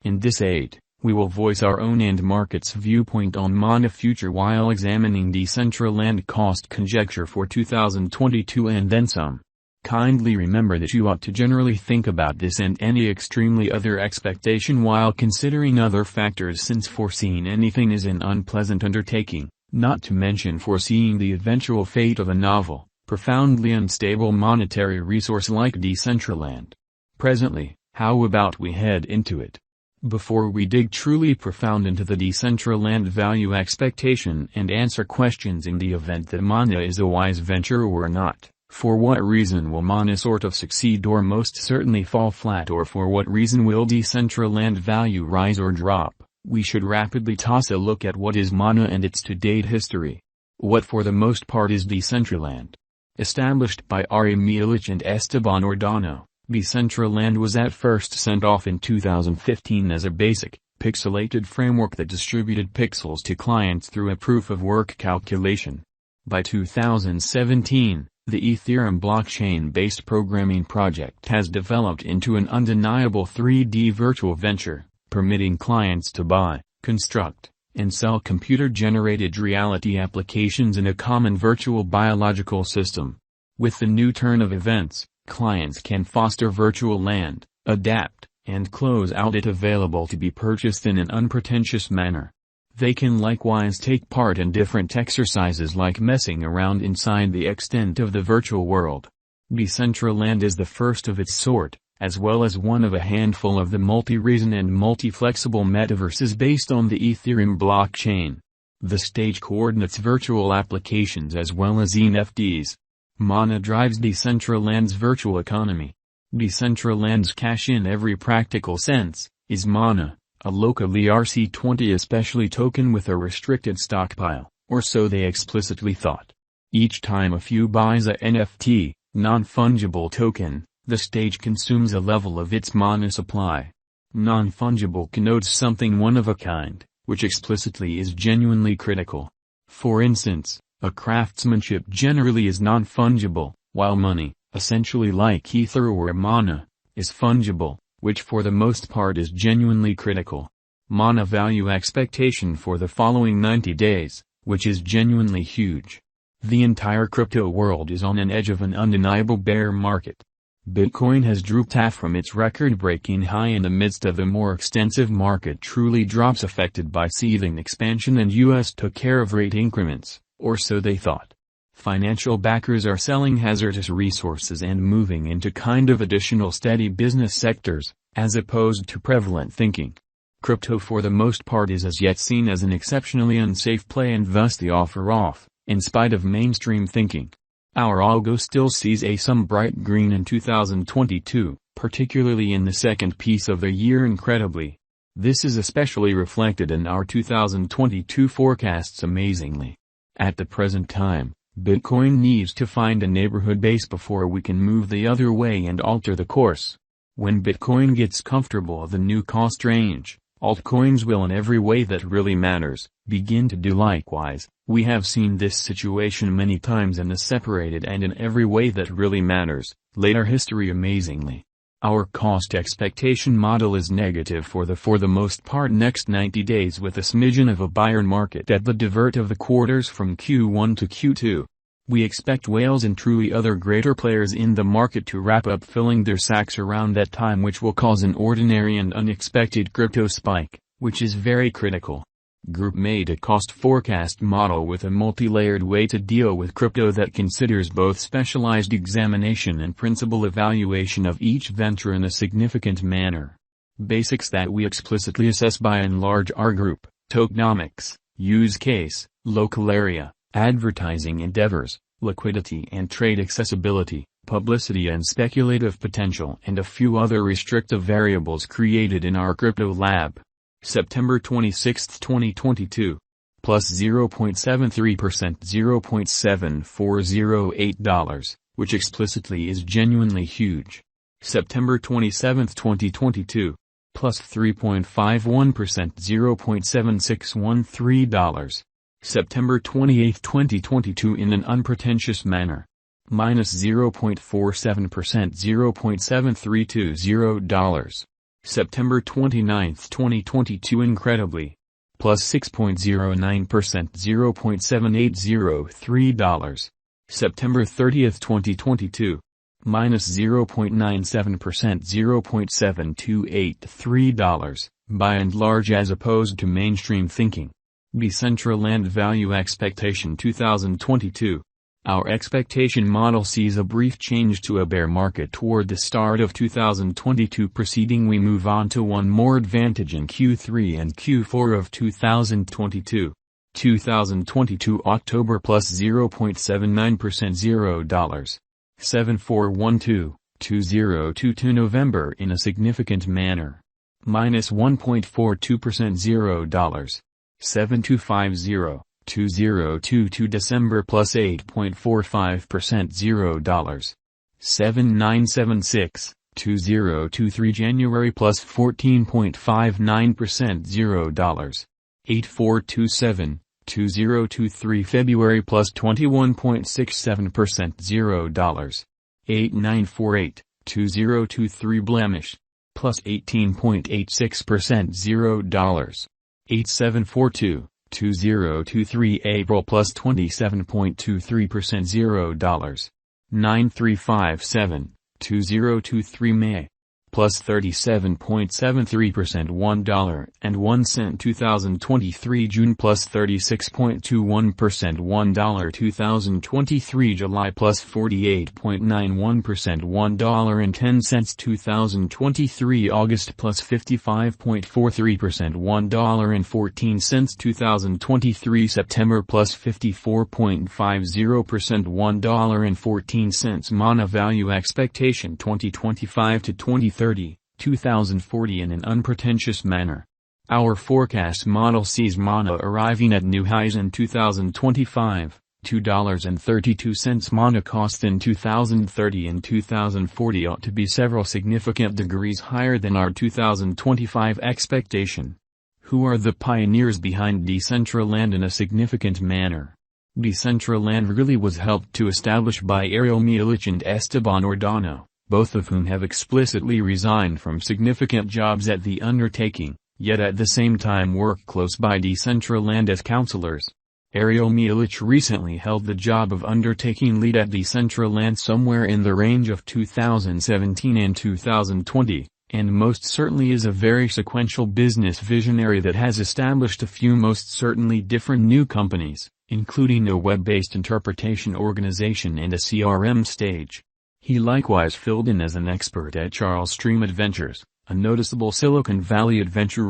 In this aid, we will voice our own and market's viewpoint on Mana future while examining Decentraland cost conjecture for 2022 and then some. Kindly remember that you ought to generally think about this and any extremely other expectation while considering other factors, since foreseeing anything is an unpleasant undertaking, not to mention foreseeing the eventual fate of a novel, profoundly unstable monetary resource like Decentraland. Presently, how about we head into it? Before we dig truly profound into the Decentraland value expectation and answer questions in the event that Mana is a wise venture or not, for what reason will Mana sort of succeed or most certainly fall flat, or for what reason will Decentraland value rise or drop, we should rapidly toss a look at what is Mana and its to-date history. What for the most part is Decentraland? Established by Ari Mielich and Esteban Ordano, Decentraland was at first sent off in 2015 as a basic, pixelated framework that distributed pixels to clients through a proof-of-work calculation. By 2017, the Ethereum blockchain-based programming project has developed into an undeniable 3D virtual venture, permitting clients to buy, construct, and sell computer-generated reality applications in a common virtual biological system. With the new turn of events, clients can foster virtual land, adapt, and close out it available to be purchased in an unpretentious manner. They can likewise take part in different exercises like messing around inside the extent of the virtual world. Decentraland is the first of its sort, as well as one of a handful of the multi-reason and multi-flexible metaverses based on the Ethereum blockchain. The stage coordinates virtual applications as well as NFTs. Mana drives Decentraland's virtual economy. Decentraland's cash in every practical sense is Mana, a local ERC-20 especially token with a restricted stockpile, or so they explicitly thought. Each time a few buys a NFT, non-fungible token, the stage consumes a level of its Mana supply. Non-fungible connotes something one of a kind, which explicitly is genuinely critical. For instance, a craftsmanship generally is non-fungible, while money, essentially like ether or Mana, is fungible, which for the most part is genuinely critical. Mana value expectation for the following 90 days, which is genuinely huge. The entire crypto world is on an edge of an undeniable bear market. Bitcoin has drooped half from its record-breaking high in the midst of a more extensive market truly drops affected by seething expansion, and US took care of rate increments, or so they thought. Financial backers are selling hazardous resources and moving into kind of additional steady business sectors, as opposed to prevalent thinking. Crypto for the most part is as yet seen as an exceptionally unsafe play and thus the offer off, in spite of mainstream thinking. Our algo still sees some bright green in 2022, particularly in the second piece of the year incredibly. This is especially reflected in our 2022 forecasts amazingly. At the present time, Bitcoin needs to find a neighborhood base before we can move the other way and alter the course. When Bitcoin gets comfortable of the new cost range, altcoins will in every way that really matters, begin to do likewise. We have seen this situation many times in the separated and in every way that really matters, later history amazingly. Our cost expectation model is negative for the most part next 90 days with a smidgen of a buyer market at the divert of the quarters from Q1 to Q2. We expect whales and truly other greater players in the market to wrap up filling their sacks around that time, which will cause an ordinary and unexpected crypto spike, which is very critical. Group made a cost forecast model with a multi-layered way to deal with crypto that considers both specialized examination and principal evaluation of each venture in a significant manner. Basics that we explicitly assess by and large are group, tokenomics, use case, local area, advertising endeavors, liquidity and trade accessibility, publicity and speculative potential, and a few other restrictive variables created in our crypto lab. September 26, 2022. Plus 0.73%, $0.7408, which explicitly is genuinely huge. September 27, 2022. Plus 3.51%, $0.7613. September 28, 2022 in an unpretentious manner. Minus 0.47%, $0.7320. September 29, 2022 incredibly. Plus 6.09%, $0.7803. September 30, 2022. Minus 0.97%, $0.7283. By and large as opposed to mainstream thinking. Decentraland Value Expectation 2022. Our expectation model sees a brief change to a bear market toward the start of 2022. Preceding we move on to one more advantage in Q3 and Q4 of 2022. 2022 October plus 0.79%, $0. 7412-2022 November in a significant manner. Minus 1.42%, $0. 7250-2022 December plus 8.45%, $0. 7976-2023 January plus 14.59%, $0. 8427-2023 February plus 21.67%, $0. 8948-2023 Blemish plus 18.86%, $0. 8742-2023 April plus 27.23%, $0. 9357-2023 May plus 37.73%, $1.01 2023 June plus 36.21%, $1 2023 July plus 48.91%, $1.10 2023 August plus 55.43%, $1.14 2023 September plus 54.50%, $1.14 Mana Value Expectation 2025 to 2030, 2040 in an unpretentious manner. Our forecast model sees Mana arriving at new highs in 2025, $2.32 Mana cost in 2030 and 2040 ought to be several significant degrees higher than our 2025 expectation. Who are the pioneers behind Decentraland in a significant manner? Decentraland really was helped to establish by Ariel Mielich and Esteban Ordano, both of whom have explicitly resigned from significant jobs at the undertaking, yet at the same time work close by Decentraland as counselors. Ariel Mielich recently held the job of undertaking lead at Decentraland somewhere in the range of 2017 and 2020, and most certainly is a very sequential business visionary that has established a few most certainly different new companies, including a web-based interpretation organization and a CRM stage. He likewise filled in as an expert at Charles Stream Adventures, a noticeable Silicon Valley adventure